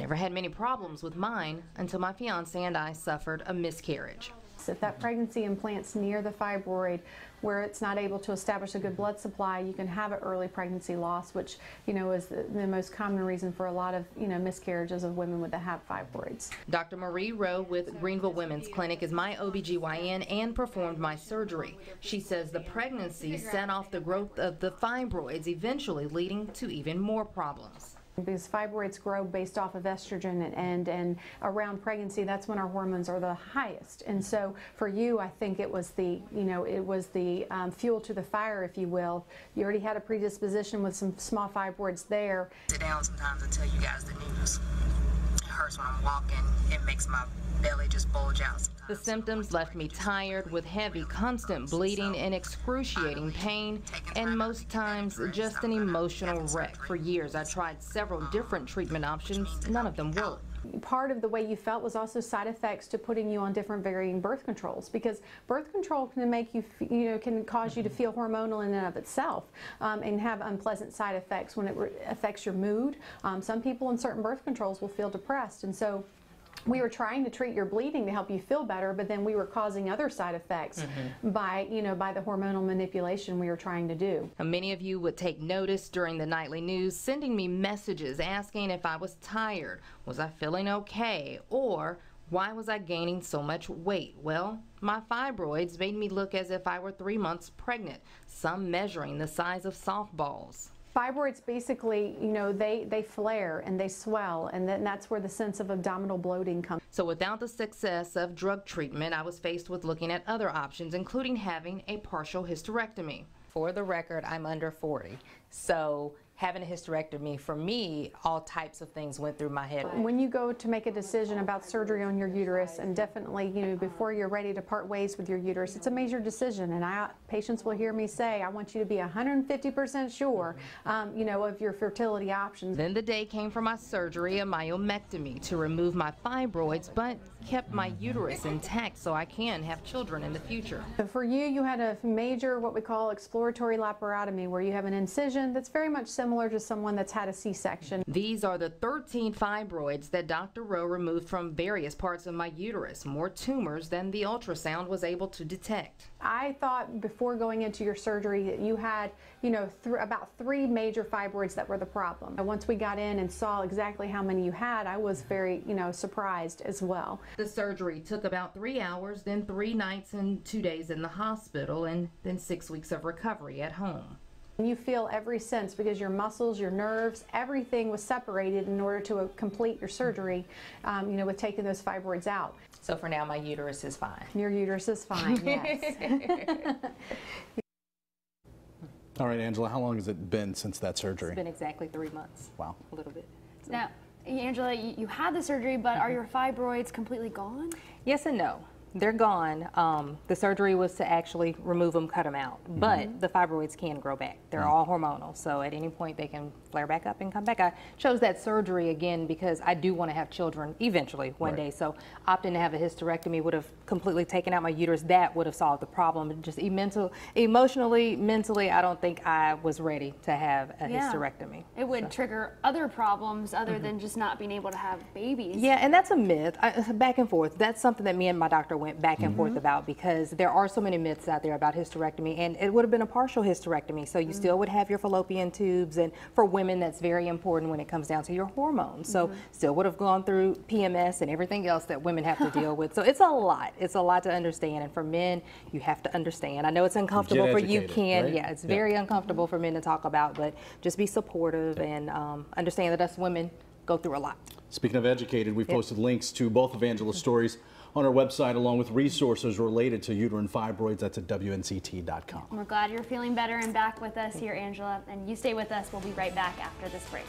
Never had many problems with mine until my fiance and I suffered a miscarriage. If that pregnancy implants near the fibroid where it's not able to establish a good blood supply, you can have an early pregnancy loss, which is the most common reason for a lot of miscarriages of women that have fibroids. Dr. Marie Rowe with Greenville Women's Clinic is my OBGYN and performed my surgery. She says the pregnancy set off the growth of the fibroids, eventually leading to even more problems. Because fibroids grow based off of estrogen and around pregnancy, that's when our hormones are the highest. And so for you, I think it was the fuel to the fire, if you will. You already had a predisposition with some small fibroids there. Sit down sometimes and tell you guys the news. It hurts when I'm walking. It makes my belly just bulge out sometimes. The symptoms left me tired with heavy, constant bleeding and excruciating pain, and most times just an emotional wreck. For years, I tried several different treatment options. None of them worked. Part of the way you felt was also side effects to putting you on different varying birth controls, because birth control can make you, can cause you to feel hormonal in and of itself and have unpleasant side effects when it affects your mood. Some people in certain birth controls will feel depressed, and so we were trying to treat your bleeding to help you feel better, but then we were causing other side effects by the hormonal manipulation we were trying to do. Many of you would take notice during the nightly news, sending me messages asking if I was tired, was I feeling okay, or why was I gaining so much weight? Well, my fibroids made me look as if I were 3 months pregnant, some measuring the size of softballs. Fibroids basically, they flare and they swell, and then that's where the sense of abdominal bloating comes. So without the success of drug treatment, I was faced with looking at other options, including having a partial hysterectomy. For the record, I'm under 40, so having a hysterectomy, for me, all types of things went through my head. When you go to make a decision about surgery on your uterus, and definitely, before you're ready to part ways with your uterus, it's a major decision. And patients will hear me say, I want you to be 150% sure, of your fertility options. Then the day came for my surgery, a myomectomy, to remove my fibroids, but kept my uterus intact so I can have children in the future. So for you, you had a major, what we call exploratory laparotomy, where you have an incision that's very much similar to someone that's had a C-section. These are the 13 fibroids that Dr. Rowe removed from various parts of my uterus, more tumors than the ultrasound was able to detect. I thought before going into your surgery that you had, about 3 major fibroids that were the problem. And once we got in and saw exactly how many you had, I was very, surprised as well. The surgery took about 3 hours, then 3 nights and 2 days in the hospital, and then 6 weeks of recovery at home. You feel every sense because your muscles, your nerves, everything was separated in order to complete your surgery, with taking those fibroids out. So for now, my uterus is fine. Your uterus is fine, yes. All right, Angela, how long has it been since that surgery? It's been exactly 3 months. Wow. A little bit. So. Now, Angela, you had the surgery, but are your fibroids completely gone? Yes and no. They're gone. The surgery was to actually remove them, cut them out. But the fibroids can grow back. They're all hormonal, so at any point they can flare back up and come back. I chose that surgery again because I do want to have children eventually one day. So opting to have a hysterectomy would have completely taken out my uterus. That would have solved the problem. Just emotionally, mentally, I don't think I was ready to have a hysterectomy. It would trigger other problems other than just not being able to have babies. Yeah, and that's a myth. Back and forth. That's something that me and my doctor went back and forth about, because there are so many myths out there about hysterectomy, and it would have been a partial hysterectomy, so you still would have your fallopian tubes, and for women that's very important when it comes down to your hormones. So still would have gone through PMS and everything else that women have to deal with. So it's a lot to understand, and for men you have to understand. I know it's uncomfortable for you, Ken. Right? Yeah, it's very uncomfortable for men to talk about, but just be supportive and understand that us women go through a lot. Speaking of educated, we've posted links to both of Angela's stories on our website, along with resources related to uterine fibroids. That's at WNCT.com. We're glad you're feeling better and back with us here, Angela. And you stay with us. We'll be right back after this break.